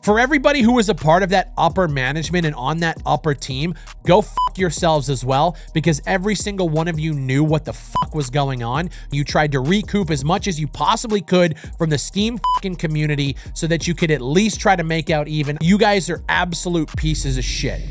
For everybody who was a part of that upper management and on that upper team, go fuck yourselves as well, because every single one of you knew what the fuck was going on. You tried to recoup as much as you possibly could from the Steam fucking community so that you could at least try to make out even. You guys are absolute pieces of shit.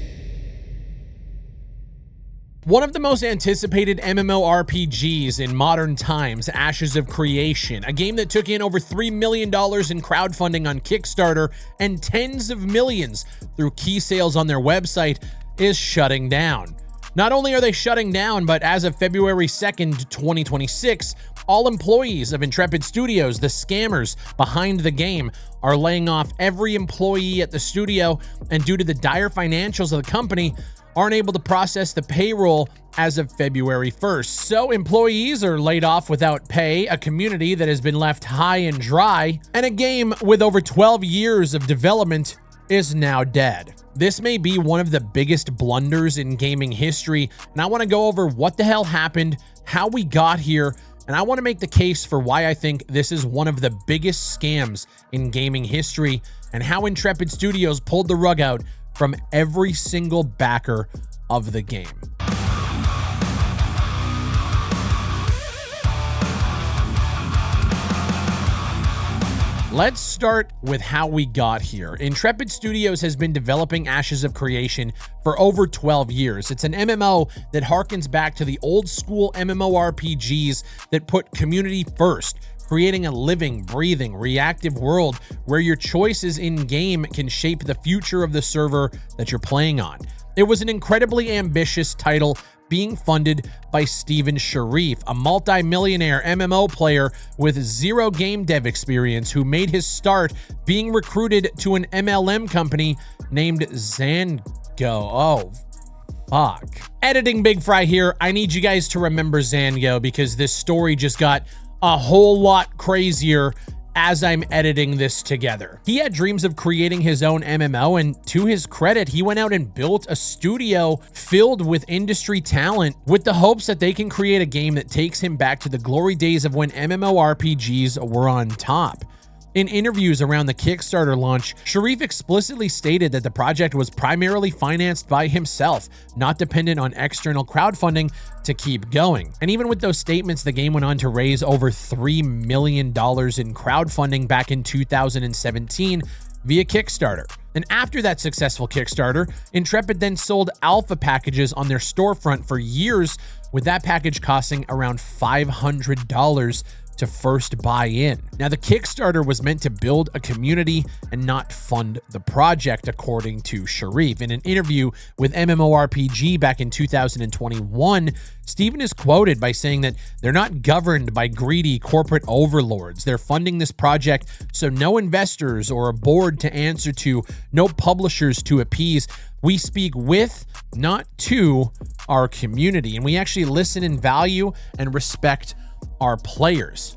One of the most anticipated MMORPGs in modern times, Ashes of Creation, a game that took in over $3 million in crowdfunding on Kickstarter and tens of millions through key sales on their website, is shutting down. Not only are they shutting down, but as of February 2nd, 2026, all employees of Intrepid Studios, the scammers behind the game, are laying off every employee at the studio, and due to the dire financials of the company, aren't able to process the payroll as of February 1st. So employees are laid off without pay, a community that has been left high and dry, and a game with over 12 years of development is now dead. This may be one of the biggest blunders in gaming history, and I want to go over what the hell happened, how we got here, and I want to make the case for why I think this is one of the biggest scams in gaming history, and how Intrepid Studios pulled the rug out from every single backer of the game. Let's start with how we got here. Intrepid Studios has been developing Ashes of Creation for over 12 years. It's an MMO that harkens back to the old school MMORPGs that put community first, creating a living, breathing, reactive world where your choices in-game can shape the future of the server that you're playing on. It was an incredibly ambitious title being funded by Steven Sharif, a multi-millionaire MMO player with zero game dev experience who made his start being recruited to an MLM company named Zango. Oh, fuck. Editing Big Fry here. I need you guys to remember Zango because this story just got a whole lot crazier as I'm editing this together. He had dreams of creating his own MMO, and to his credit, he went out and built a studio filled with industry talent with the hopes that they can create a game that takes him back to the glory days of when MMORPGs were on top. In interviews around the Kickstarter launch, Sharif explicitly stated that the project was primarily financed by himself, not dependent on external crowdfunding to keep going. And even with those statements, the game went on to raise over $3 million in crowdfunding back in 2017 via Kickstarter. And after that successful Kickstarter, Intrepid then sold alpha packages on their storefront for years, with that package costing around $500 to first buy in. Now, the Kickstarter was meant to build a community and not fund the project, according to Sharif. In an interview with MMORPG back in 2021, Steven is quoted by saying that they're not governed by greedy corporate overlords. They're funding this project so no investors or a board to answer to, no publishers to appease. We speak with, not to, our community, and we actually listen and value and respect our players.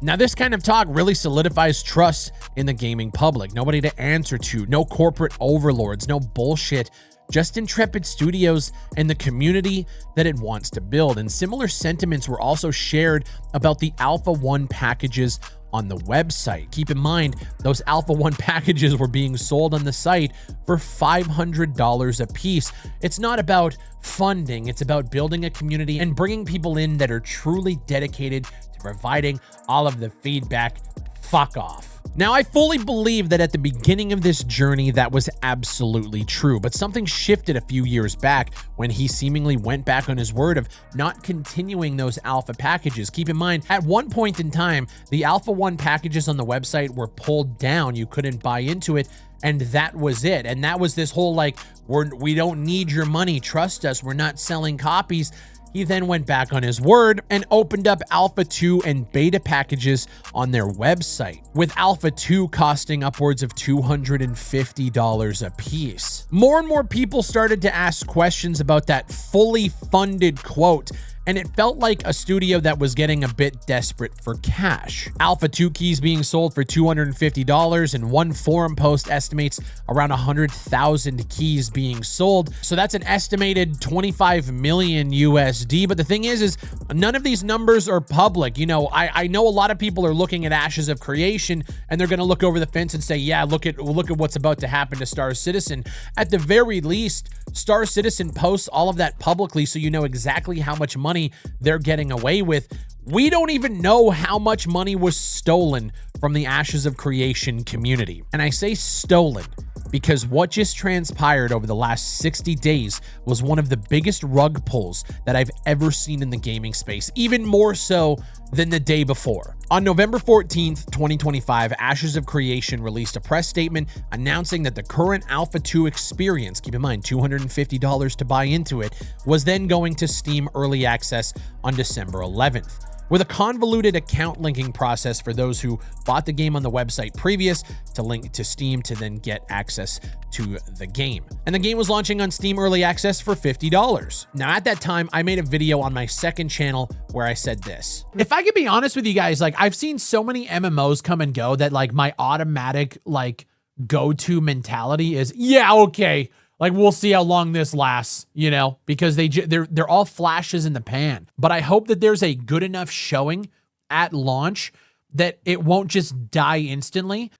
Now, this kind of talk really solidifies trust in the gaming public. Nobody to answer to, no corporate overlords, no bullshit, just Intrepid Studios and the community that it wants to build. And similar sentiments were also shared about the Alpha 1 packages on the website. Keep in mind, those Alpha 1 packages were being sold on the site for $500 a piece. It's not about funding, it's about building a community and bringing people in that are truly dedicated to providing all of the feedback. Fuck off. Now, I fully believe that at the beginning of this journey, that was absolutely true, but something shifted a few years back when he seemingly went back on his word of not continuing those alpha packages. Keep in mind, at one point in time, the Alpha 1 packages on the website were pulled down. You couldn't buy into it, and that was it. And that was this whole like, we don't need your money, trust us, we're not selling copies. He then went back on his word and opened up Alpha 2 and Beta packages on their website, with Alpha 2 costing upwards of $250 a piece. More and more people started to ask questions about that fully funded quote and it felt like a studio that was getting a bit desperate for cash. Alpha 2 keys being sold for $250, and one forum post estimates around 100,000 keys being sold. So that's an estimated 25 million USD. But the thing is none of these numbers are public. You know, I know a lot of people are looking at Ashes of Creation and they're going to look over the fence and say, yeah, look at what's about to happen to Star Citizen. At the very least, Star Citizen posts all of that publicly so you know exactly how much money they're getting away with. We don't even know how much money was stolen from the Ashes of Creation community. And I say stolen because what just transpired over the last 60 days was one of the biggest rug pulls that I've ever seen in the gaming space, even more so than the day before. On November 14th, 2025, Ashes of Creation released a press statement announcing that the current Alpha 2 experience, keep in mind $250 to buy into it, was then going to Steam Early Access on December 11th. With a convoluted account linking process for those who bought the game on the website previous to link to Steam to then get access to the game. And the game was launching on Steam Early Access for $50. Now, at that time, I made a video on my second channel where I said this. If I could be honest with you guys, like, I've seen so many MMOs come and go that, like, my automatic, like, go-to mentality is, yeah, okay, like, we'll see how long this lasts, you know, because they're all flashes in the pan. But I hope that there's a good enough showing at launch that it won't just die instantly.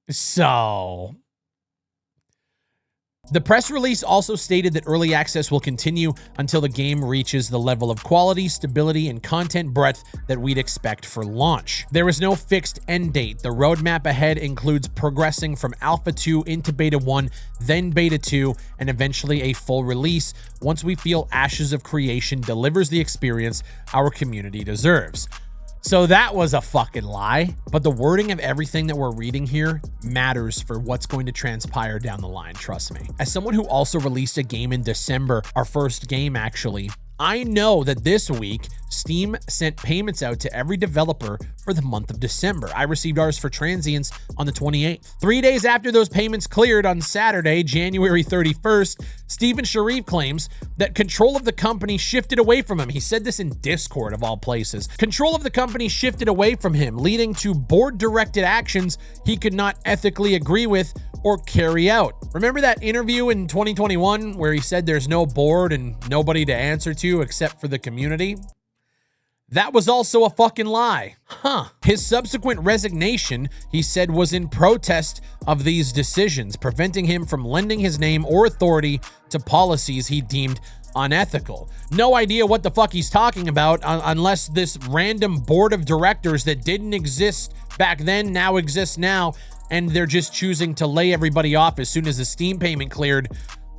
So the press release also stated that early access will continue until the game reaches the level of quality, stability, and content breadth that we'd expect for launch. There is no fixed end date. The roadmap ahead includes progressing from Alpha 2 into Beta 1, then Beta 2, and eventually a full release once we feel Ashes of Creation delivers the experience our community deserves. So that was a fucking lie, but the wording of everything that we're reading here matters for what's going to transpire down the line, trust me. As someone who also released a game in December, our first game actually, I know that this week, Steam sent payments out to every developer for the month of December. I received ours for Transients on the 28th. 3 days after those payments cleared on Saturday, January 31st, Steven Sharif claims that control of the company shifted away from him. He said this in Discord, of all places. Control of the company shifted away from him, leading to board-directed actions he could not ethically agree with or carry out. Remember that interview in 2021 where he said there's no board and nobody to answer to except for the community? That was also a fucking lie. His subsequent resignation, he said, was in protest of these decisions, preventing him from lending his name or authority to policies he deemed unethical. No idea what the fuck he's talking about unless this random board of directors that didn't exist back then now exists now, and they're just choosing to lay everybody off as soon as the Steam payment cleared.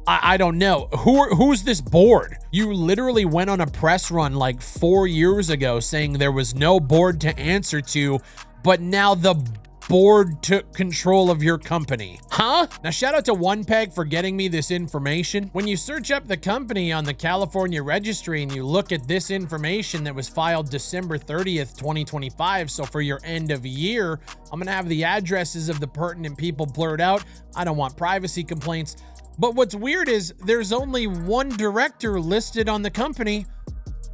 I don't know. Who's this board? You literally went on a press run like 4 years ago saying there was no board to answer to, but now the board took control of your company. Now shout out to OnePeg for getting me this information. When you search up the company on the California registry and you look at this information that was filed December 30th, 2025, so for your end of year, I'm gonna have the addresses of the pertinent people blurred out. I don't want privacy complaints. But what's weird is there's only one director listed on the company,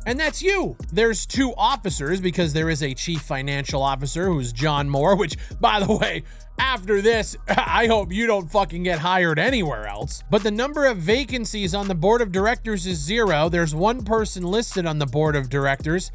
and that's you. There's two officers because there is a chief financial officer who's John Moore, which, by the way, after this, I hope you don't fucking get hired anywhere else. But the number of vacancies on the board of directors is 0. There's one person listed on the board of directors.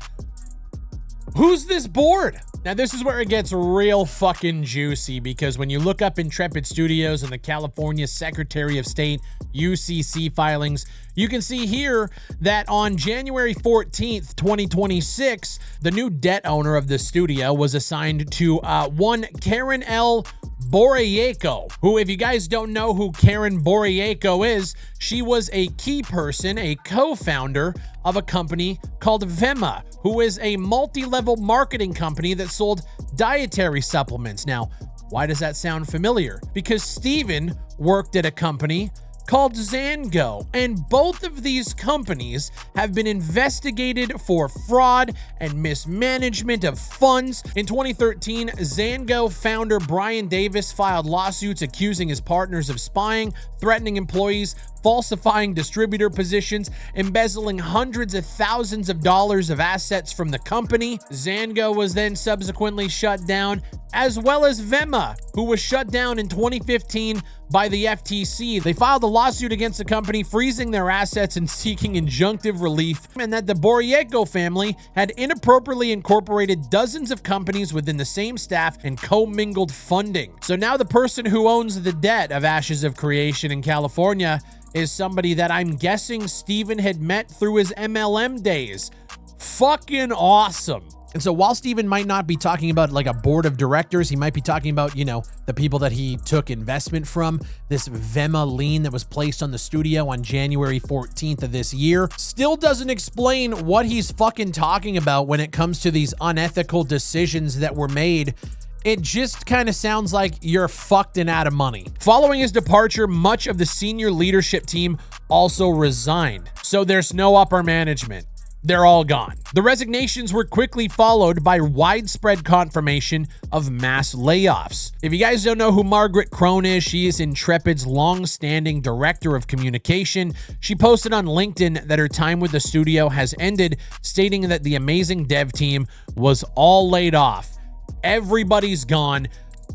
Who's this board? Now, this is where it gets real fucking juicy, because when you look up Intrepid Studios and the California Secretary of State UCC filings, you can see here that on January 14th, 2026, the new debt owner of the studio was assigned to one Karen L. Boreyko, who, if you guys don't know who Karen Boreyko is, she was a key person, a co-founder of a company called Vema, who is a multi-level marketing company that sold dietary supplements. Now, why does that sound familiar? Because Steven worked at a company called Zango, and both of these companies have been investigated for fraud and mismanagement of funds. In 2013, Zango founder Brian Davis filed lawsuits accusing his partners of spying, threatening employees, falsifying distributor positions, embezzling hundreds of thousands of dollars of assets from the company. Zango was then subsequently shut down, as well as Vema, who was shut down in 2015 by the FTC. They filed a lawsuit against the company, freezing their assets and seeking injunctive relief, and that the Borriego family had inappropriately incorporated dozens of companies within the same staff and commingled funding. So now the person who owns the debt of Ashes of Creation in California is somebody that I'm guessing Steven had met through his MLM days. Fucking awesome. And so while Steven might not be talking about like a board of directors, he might be talking about, you know, the people that he took investment from, this Vema lien that was placed on the studio on January 14th of this year, still doesn't explain what he's fucking talking about when it comes to these unethical decisions that were made. It just kind of sounds like you're fucked and out of money. Following his departure, much of the senior leadership team also resigned. So there's no upper management. They're all gone. The resignations were quickly followed by widespread confirmation of mass layoffs. If you guys don't know who Margaret Crone is, she is Intrepid's long-standing director of communication. She posted on LinkedIn that her time with the studio has ended, stating that the amazing dev team was all laid off. Everybody's gone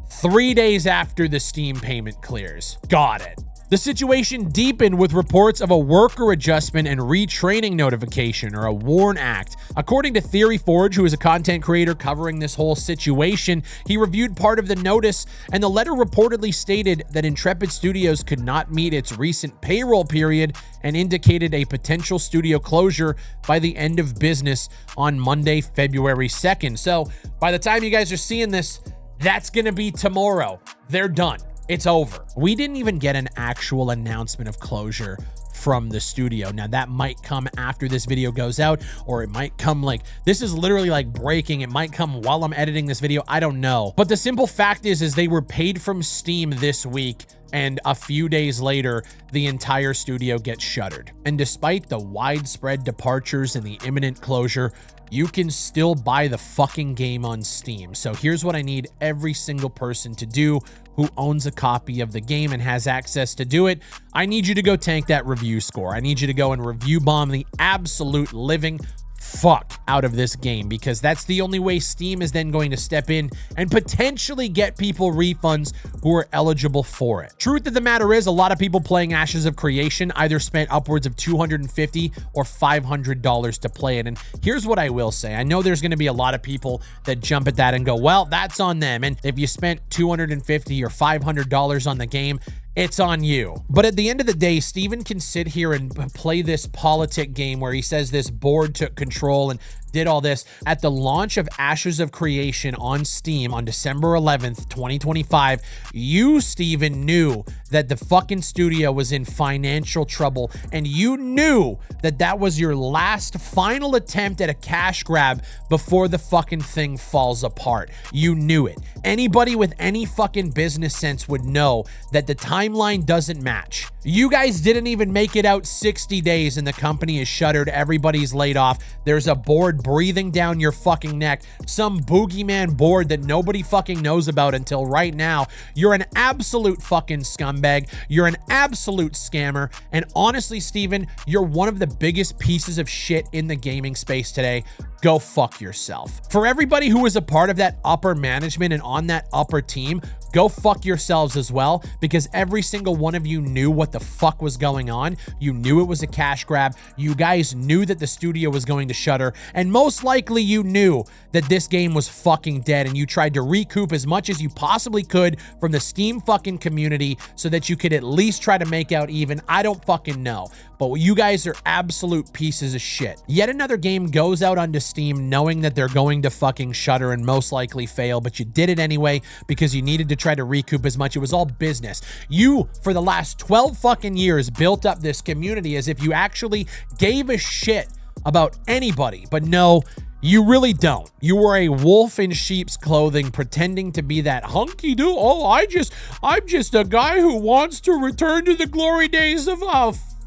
3 days after the Steam payment clears. Got it. The situation deepened with reports of a worker adjustment and retraining notification, or a WARN Act. According to Theory Forge, who is a content creator covering this whole situation, he reviewed part of the notice, and the letter reportedly stated that Intrepid Studios could not meet its recent payroll period and indicated a potential studio closure by the end of business on Monday, February 2nd. So by the time you guys are seeing this, that's going to be tomorrow. They're done. It's over. We didn't even get an actual announcement of closure from the studio. Now that might come after this video goes out, or it might come like, this is literally like breaking. It might come while I'm editing this video. I don't know. But the simple fact is they were paid from Steam this week, and a few days later, the entire studio gets shuttered. And despite the widespread departures and the imminent closure, you can still buy the fucking game on Steam. So here's what I need every single person to do who owns a copy of the game and has access to do it. I need you to go tank that review score. I need you to go and review bomb the absolute living fuck out of this game, because that's the only way Steam is then going to step in and potentially get people refunds who are eligible for it. Truth of the matter is, a lot of people playing Ashes of Creation either spent upwards of $250 or $500 to play it. And here's what I will say. I know there's going to be a lot of people that jump at that and go, well, that's on them. And if you spent $250 or $500 on the game, it's on you. But at the end of the day, Steven can sit here and play this politic game where he says this board took control and did all this. At the launch of Ashes of Creation on Steam on December 11th, 2025, you, Steven, knew that the fucking studio was in financial trouble, and you knew that that was your last final attempt at a cash grab before the fucking thing falls apart. You knew it. Anybody with any fucking business sense would know that the timeline doesn't match. You guys didn't even make it out 60 days and the company is shuttered. Everybody's laid off. There's a board breathing down your fucking neck. Some boogeyman board that nobody fucking knows about until right now. You're an absolute fucking scumbag. You're an absolute scammer. And honestly, Steven, you're one of the biggest pieces of shit in the gaming space today. Go fuck yourself. For everybody who was a part of that upper management and on that upper team, go fuck yourselves as well, because every single one of you knew what the fuck was going on. You knew it was a cash grab. You guys knew that the studio was going to shutter, and most likely you knew that this game was fucking dead, and you tried to recoup as much as you possibly could from the Steam fucking community so that you could at least try to make out even. I don't fucking know, but you guys are absolute pieces of shit. Yet another game goes out onto Steam knowing that they're going to fucking shutter and most likely fail, but you did it anyway because you needed to try to recoup as much. It was all business. You, for the last 12 fucking years, built up this community as if you actually gave a shit about anybody, but no, You really don't. You were a wolf in sheep's clothing pretending to be that hunky do. Oh, I'm just a guy who wants to return to the glory days of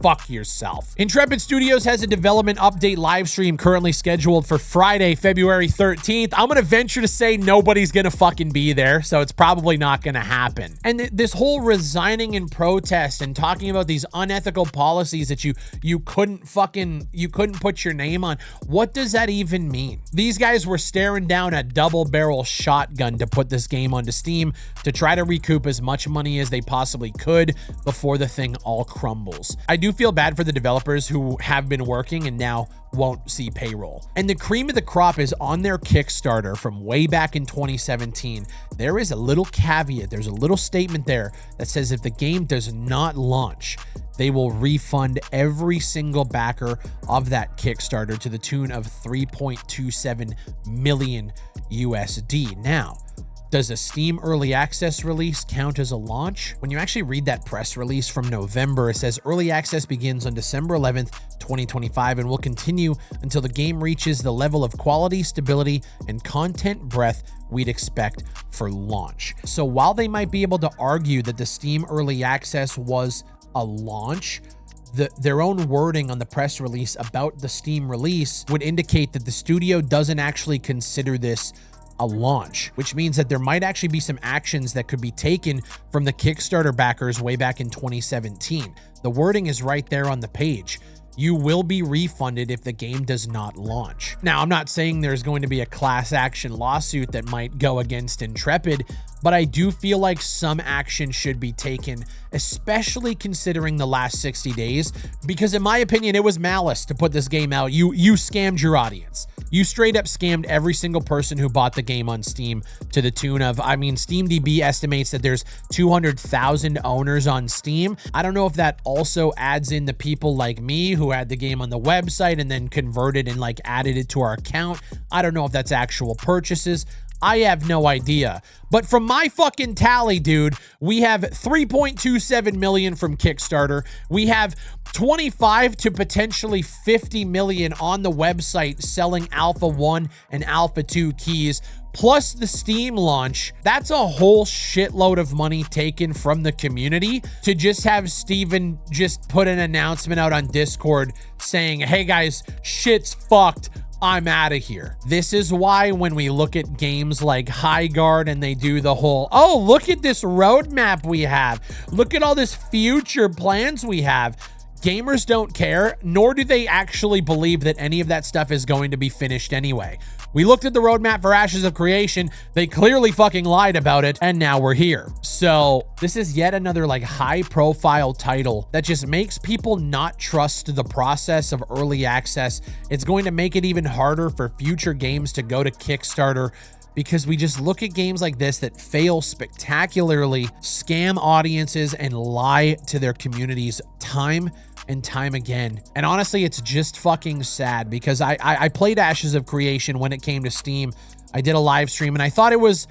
fuck yourself. Intrepid Studios has a development update live stream currently scheduled for Friday, February 13th. I'm gonna venture to say nobody's gonna fucking be there, so it's probably not gonna happen. And this whole resigning in protest and talking about these unethical policies that you couldn't put your name on, what does that even mean? These guys were staring down a double-barrel shotgun to put this game onto Steam to try to recoup as much money as they possibly could before the thing all crumbles. I do feel bad for the developers who have been working and now won't see payroll. And the cream of the crop is on their Kickstarter from way back in 2017. There is a little caveat. There's a little statement there that says if the game does not launch, they will refund every single backer of that Kickstarter to the tune of 3.27 million USD. Now, does a Steam early access release count as a launch? When you actually read that press release from November, it says early access begins on December 11th, 2025 and will continue until the game reaches the level of quality, stability, and content breadth we'd expect for launch. So while they might be able to argue that the Steam early access was a launch, their own wording on the press release about the Steam release would indicate that the studio doesn't actually consider this a launch, which means that there might actually be some actions that could be taken from the Kickstarter backers way back in 2017. The wording is right there on the page. You will be refunded if the game does not launch. Now, I'm not saying there's going to be a class action lawsuit that might go against Intrepid, but I do feel like some action should be taken, especially considering the last 60 days, because in my opinion, it was malice to put this game out. You scammed your audience. You straight up scammed every single person who bought the game on Steam to the tune of, I mean, SteamDB estimates that there's 200,000 owners on Steam. I don't know if that also adds in the people like me who had the game on the website and then converted and like added it to our account. I don't know if that's actual purchases. I have no idea. But from my fucking tally, dude, we have 3.27 million from Kickstarter. We have 25 to potentially 50 million on the website selling Alpha 1 and Alpha 2 keys, plus the Steam launch. That's a whole shitload of money taken from the community to just have Steven just put an announcement out on Discord saying, hey guys, shit's fucked. I'm out of here. This is why when we look at games like High Guard and they do the whole, oh, look at this roadmap we have. Look at all this future plans we have. Gamers don't care, nor do they actually believe that any of that stuff is going to be finished anyway. We looked at the roadmap for Ashes of Creation. They clearly fucking lied about it, and now we're here. So this is yet another like high profile title that just makes people not trust the process of early access. It's going to make it even harder for future games to go to Kickstarter, because we just look at games like this that fail spectacularly, scam audiences, and lie to their communities time and time again. And honestly, it's just fucking sad, because I played Ashes of Creation when it came to Steam. I did a live stream and I thought it was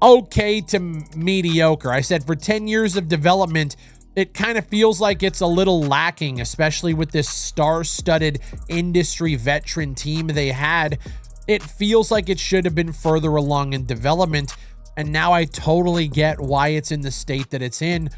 okay to mediocre. I said for 10 years of development, it kind of feels like it's a little lacking, especially with this star-studded industry veteran team they had. It feels like it should have been further along in development, and now I totally get why it's in the state that it's in,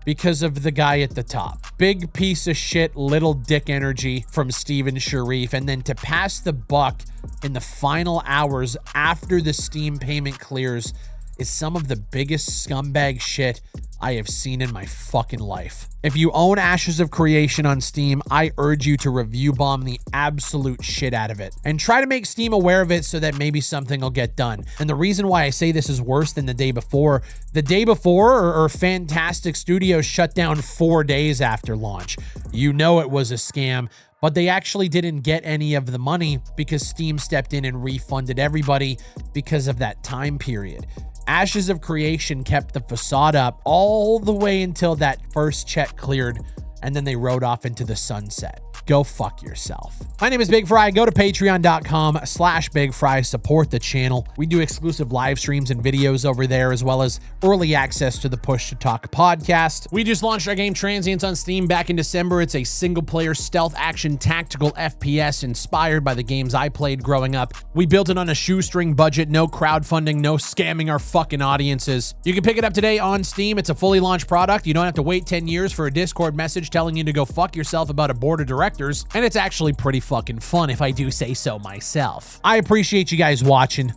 because of the guy at the top. Big piece of shit, little dick energy from Steven Sharif, and then to pass the buck in the final hours after the Steam payment clears is some of the biggest scumbag shit I have seen in my fucking life. If you own Ashes of Creation on Steam, I urge you to review bomb the absolute shit out of it and try to make Steam aware of it so that maybe something will get done. And the reason why I say this is worse than the day before or Fantastic Studios shut down 4 days after launch. You know it was a scam, but they actually didn't get any of the money because Steam stepped in and refunded everybody because of that time period. Ashes of Creation kept the facade up all the way until that first check cleared, and then they rode off into the sunset. go fuck yourself. My name is Big Fry. Go to patreon.com/BigFry. Support the channel. We do exclusive live streams and videos over there, as well as early access to the Push to Talk podcast. We just launched our game Transients on Steam back in December. It's a single-player stealth action tactical FPS inspired by the games I played growing up. We built it on a shoestring budget, no crowdfunding, no scamming our fucking audiences. You can pick it up today on Steam. It's a fully launched product. You don't have to wait 10 years for a Discord message telling you to go fuck yourself about a board of directors, and it's actually pretty fucking fun if I do say so myself. I appreciate you guys watching,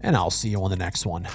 and I'll see you on the next one.